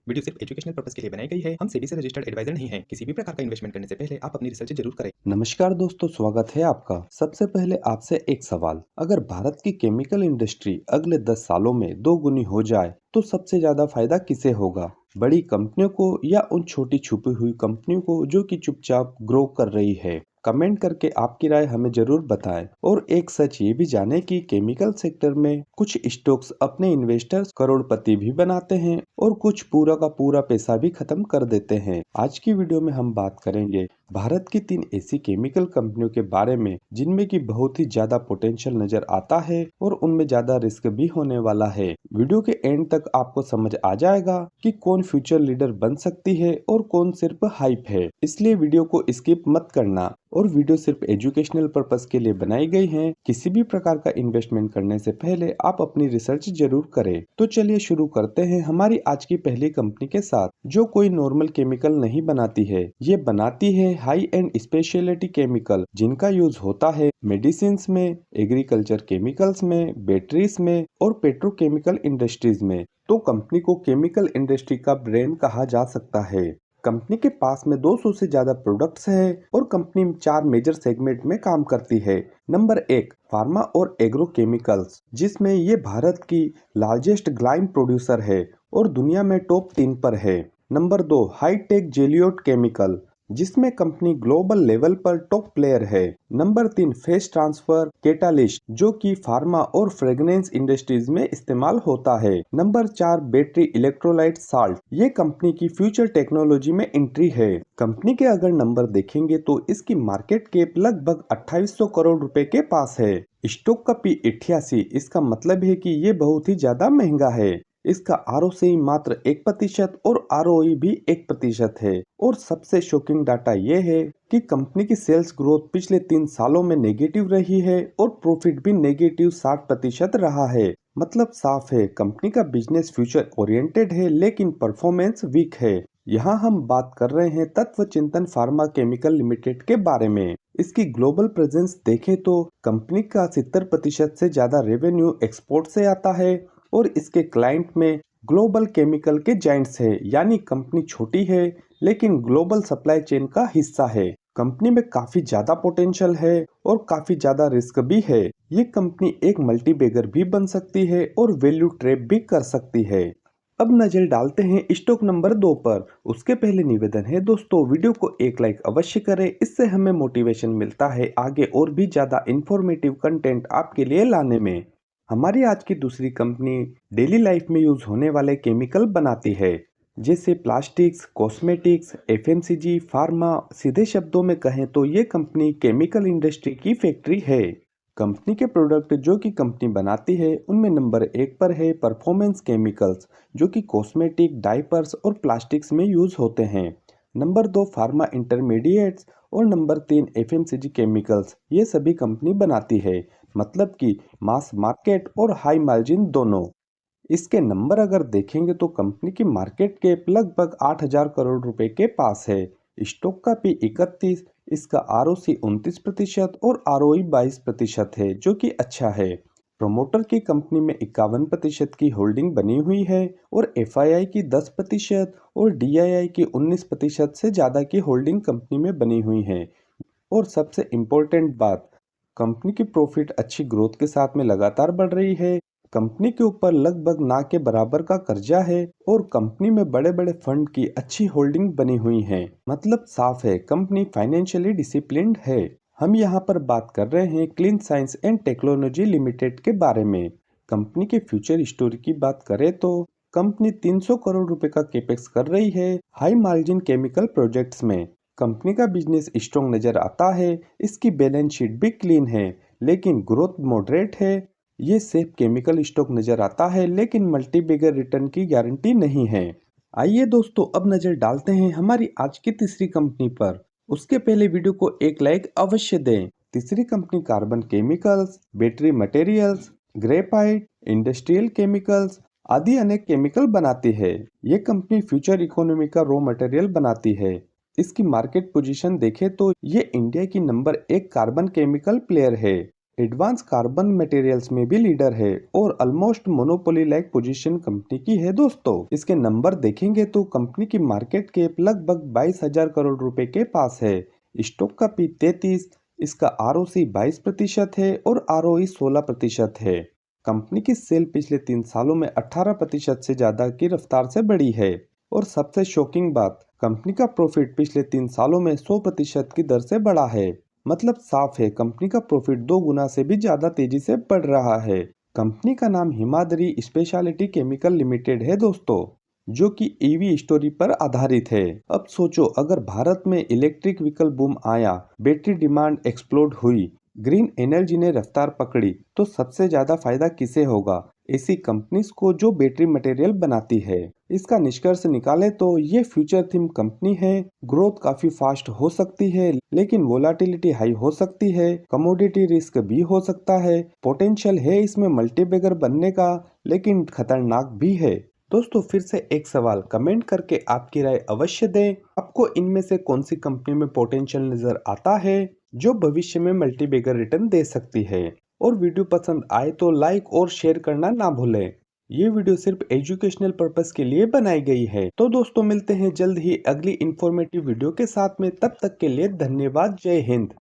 Video सिर्फ educational purpose के लिए बनाई गई है। हम सेबी से रजिस्टर्ड एडवाइजर नहीं है। किसी भी प्रकार का इन्वेस्टमेंट करने से पहले आप अपनी रिसर्च जरूर करें। नमस्कार दोस्तों, स्वागत है आपका। सबसे पहले आपसे एक सवाल, अगर भारत की केमिकल इंडस्ट्री अगले 10 सालों में 2 गुनी हो जाए तो सबसे ज्यादा फायदा किसे होगा? बड़ी कंपनियों को या उन छोटी छुपी हुई कंपनियों को जो कि चुपचाप ग्रो कर रही है? कमेंट करके आपकी राय हमें जरूर बताएं। और एक सच ये भी जाने कि केमिकल सेक्टर में कुछ स्टॉक्स अपने इन्वेस्टर्स करोड़पति भी बनाते हैं और कुछ पूरा का पूरा पैसा भी खत्म कर देते हैं। आज की वीडियो में हम बात करेंगे भारत की 3 ऐसी केमिकल कंपनियों के बारे में जिनमें की बहुत ही ज्यादा पोटेंशियल नजर आता है और उनमें ज्यादा रिस्क भी होने वाला है। वीडियो के एंड तक आपको समझ आ जाएगा कि कौन फ्यूचर लीडर बन सकती है और कौन सिर्फ हाइप है, इसलिए वीडियो को स्किप मत करना। और वीडियो सिर्फ एजुकेशनल पर्पस के लिए बनाई गई है। किसी भी प्रकार का इन्वेस्टमेंट करने से पहले आप अपनी रिसर्च जरूर करें। तो चलिए शुरू करते हैं हमारी आज की पहली कंपनी के साथ, जो कोई नॉर्मल केमिकल नहीं बनाती है। ये बनाती है हाई एंड स्पेशलिटी केमिकल, जिनका यूज होता है मेडिसिन में, एग्रीकल्चर केमिकल्स में, बैटरीज में और पेट्रोकेमिकल इंडस्ट्रीज में। तो कंपनी को केमिकल इंडस्ट्री का ब्रेन कहा जा सकता है। कंपनी के पास में 200 से ज्यादा प्रोडक्ट्स है और कंपनी 4 मेजर सेगमेंट में काम करती है। नंबर 1, फार्मा और एग्रो केमिकल्स, जिसमें ये भारत की लार्जेस्ट ग्लाइम प्रोड्यूसर है और दुनिया में टॉप 3 पर है। नंबर 2, हाईटेक जेलियोट केमिकल, जिसमें कंपनी ग्लोबल लेवल पर टॉप प्लेयर है। नंबर 3, फेस ट्रांसफर कैटालिस्ट, जो कि फार्मा और फ्रेग्रेंस इंडस्ट्रीज में इस्तेमाल होता है। नंबर 4, बैटरी इलेक्ट्रोलाइट साल्ट, ये कंपनी की फ्यूचर टेक्नोलॉजी में एंट्री है। कंपनी के अगर नंबर देखेंगे तो इसकी मार्केट कैप लगभग 2800 करोड़ रुपए के पास है। स्टॉक का P 88, इसका मतलब है कि ये बहुत ही ज्यादा महंगा है। इसका ROCE मात्र 1% और ROE भी 1% है। और सबसे शॉकिंग डाटा ये है कि कंपनी की सेल्स ग्रोथ पिछले 3 सालों में नेगेटिव रही है और प्रॉफिट भी नेगेटिव 60% रहा है। मतलब साफ है, कंपनी का बिजनेस फ्यूचर ओरिएंटेड है लेकिन परफॉर्मेंस वीक है। यहाँ हम बात कर रहे हैं तत्व चिंतन फार्मा केमिकल लिमिटेड के बारे में। इसकी ग्लोबल प्रेजेंस देखें तो कंपनी का 70% से ज्यादा रेवेन्यू एक्सपोर्ट से आता है और इसके क्लाइंट में ग्लोबल केमिकल के जायंट्स है। यानी कंपनी छोटी है लेकिन ग्लोबल सप्लाई चेन का हिस्सा है। कंपनी में काफी ज्यादा पोटेंशियल है और काफी ज्यादा रिस्क भी है। ये कंपनी एक मल्टी बैगर भी बन सकती है और वैल्यू ट्रैप भी कर सकती है। अब नजर डालते हैं स्टॉक नंबर 2 पर। उसके पहले निवेदन है दोस्तों, वीडियो को एक लाइक अवश्य करें, इससे हमें मोटिवेशन मिलता है आगे और भी ज्यादा इंफॉर्मेटिव कंटेंट आपके लिए लाने में। हमारी आज की दूसरी कंपनी डेली लाइफ में यूज होने वाले केमिकल बनाती है, जैसे प्लास्टिक्स, कॉस्मेटिक्स, FMCG, फार्मा। सीधे शब्दों में कहें तो ये कंपनी केमिकल इंडस्ट्री की फैक्ट्री है। कंपनी के प्रोडक्ट जो कि कंपनी बनाती है उनमें नंबर 1 पर है परफॉर्मेंस केमिकल्स, जो कि कॉस्मेटिक, डायपर्स और प्लास्टिक्स में यूज होते हैं। नंबर 2, फार्मा इंटरमीडिएट्स और नंबर 3, FMCG केमिकल्स। ये सभी कंपनी बनाती है, मतलब कि मास मार्केट और हाई मार्जिन दोनों। इसके नंबर अगर देखेंगे तो कंपनी की मार्केट कैप लगभग 8000 करोड़ रुपए के पास है। स्टॉक का P 31, इसका ROC 29% और ROE 22% है, जो कि अच्छा है। प्रमोटर की कंपनी में 51% की होल्डिंग बनी हुई है और FII की 10% और DII की 19% से ज्यादा की होल्डिंग कंपनी में बनी हुई है। और सबसे इम्पोर्टेंट बात, कंपनी की प्रॉफिट अच्छी ग्रोथ के साथ में लगातार बढ़ रही है। कंपनी के ऊपर लगभग ना के बराबर का कर्जा है और कंपनी में बड़े बड़े फंड की अच्छी होल्डिंग बनी हुई है। मतलब साफ है, कंपनी फाइनेंशियली डिसिप्लिन्ड है। हम यहाँ पर बात कर रहे हैं clean science and technology limited के बारे में। कंपनी के फ्यूचर स्टोरी की बात करें तो कंपनी 300 करोड़ रुपए का कैपेक्स कर रही है हाई मार्जिन केमिकल प्रोजेक्ट्स में। कंपनी का बिजनेस स्ट्रॉन्ग नजर आता है। इसकी बैलेंस शीट भी क्लीन है लेकिन ग्रोथ मॉडरेट है। ये सेफ केमिकल स्टॉक नजर आता है लेकिन मल्टी बिगर रिटर्न की गारंटी नहीं है। आइए दोस्तों, अब नजर डालते हैं हमारी आज की तीसरी कंपनी पर। उसके पहले वीडियो को एक लाइक अवश्य दें। तीसरी company carbon chemicals, battery materials, graphite, industrial chemicals आदि अनेक केमिकल बनाती है। ये कंपनी फ्यूचर इकोनॉमी का रॉ मटेरियल बनाती है। इसकी मार्केट पोजीशन देखें तो ये इंडिया की नंबर 1 कार्बन केमिकल प्लेयर है। एडवांस कार्बन मटेरियल्स में भी लीडर है और almost monopoly like position company की है दोस्तों। इसके नंबर देखेंगे तो कंपनी की मार्केट कैप लगभग 22,000 करोड़ रुपए के पास है। स्टॉक का पी 33, इसका आरओसी 22% है और आरओई 16% है। कंपनी की सेल पिछले 3 सालों में 18% से ज्यादा की रफ्तार से बढ़ी है। और सबसे शॉकिंग बात, कंपनी का प्रॉफिट पिछले 3 सालों में 100% की दर से बढ़ा है। मतलब साफ है, कंपनी का प्रॉफिट 2 गुना से भी ज्यादा तेजी से बढ़ रहा है। कंपनी का नाम हिमाद्री स्पेशलिटी केमिकल लिमिटेड है दोस्तों, जो कि ईवी स्टोरी पर आधारित है। अब सोचो, अगर भारत में इलेक्ट्रिक व्हीकल बूम आया, बैटरी डिमांड एक्सप्लोड हुई, ग्रीन एनर्जी ने रफ्तार पकड़ी, तो सबसे ज्यादा फायदा किसे होगा? ऐसी कंपनीज को जो बैटरी मटेरियल बनाती है। इसका निष्कर्ष निकाले तो ये फ्यूचर थीम कंपनी है। ग्रोथ काफी फास्ट हो सकती है, लेकिन वोलाटिलिटी हाई हो सकती है, कमोडिटी रिस्क भी हो सकता है, पोटेंशियल है इसमें मल्टीबैगर बनने का, लेकिन खतरनाक भी है। दोस्तों, फिर से एक सवाल, कमेंट करके आपकी राय अवश्य दें। आपको इनमें से कौन सी कंपनी में पोटेंशियल नजर आता है जो भविष्य में मल्टीबैगर रिटर्न दे सकती है? और वीडियो पसंद आए तो लाइक और शेयर करना ना भूलें। ये वीडियो सिर्फ एजुकेशनल पर्पस के लिए बनाई गई है। तो दोस्तों, मिलते हैं जल्द ही अगली इंफॉर्मेटिव वीडियो के साथ में। तब तक के लिए धन्यवाद। जय हिंद।